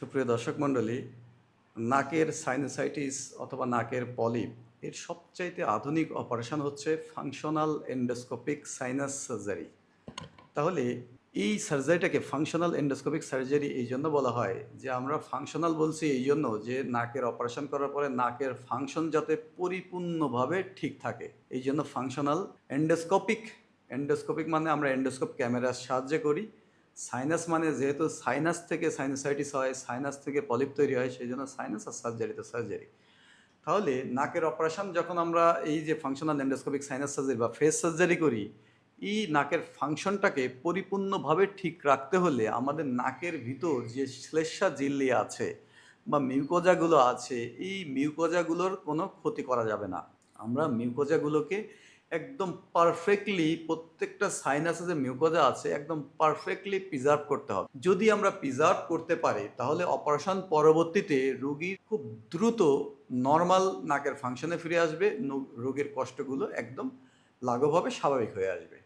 সুপ্রিয় দর্শক মণ্ডলী, নাকের সাইনোসাইটিস অথবা নাকের পলিপ এর সবচাইতে আধুনিক অপারেশন হচ্ছে ফাংশনাল এন্ডোস্কোপিক সাইনাস সার্জারি। তাহলে এই সার্জারিটাকে ফাংশনাল এন্ডোস্কোপিক সার্জারি এই জন্য বলা হয় যে আমরা ফাংশনাল বলছি এই জন্য যে নাকের অপারেশন করার পরে নাকের ফাংশন যাতে পরিপূর্ণভাবে ঠিক থাকে, এই জন্য ফাংশনাল এন্ডোস্কোপিক। এন্ডোস্কোপিক মানে আমরা এন্ডোস্কোপ ক্যামেরার সাহায্যে করি। সাইনাস মানে যেহেতু সাইনাস থেকে সাইনোসাইটিস হয়, সাইনাস থেকে পলিপ তৈরি হয়, সেই জন্য সাইনাস আর সার্জারি তো সার্জারি। তাহলে নাকের অপারেশন যখন আমরা এই যে ফাংশনাল এন্ডোস্কোপিক সাইনাস সার্জারি বা ফেস সার্জারি করি, এই নাকের ফাংশনটাকে পরিপূর্ণভাবে ঠিক রাখতে হলে আমাদের নাকের ভিতর যে শ্লেষ্মা ঝিল্লি আছে বা মিউকোজাগুলো আছে, এই মিউকোজাগুলোর কোনো ক্ষতি করা যাবে না। আমরা মিউকোজাগুলোকে একদম পারফেক্টলি, প্রত্যেকটা সাইনাসে যে মিউকোজা আছে একদম পারফেক্টলি প্রিজার্ভ করতে হবে। যদি আমরা প্রিজার্ভ করতে পারি তাহলে অপারেশন পরবর্তীতে রোগী খুব দ্রুত নর্মাল নাকের ফাংশনে ফিরে আসবে, রোগীর কষ্টগুলো একদম লাঘবভাবে স্বাভাবিক হয়ে আসবে।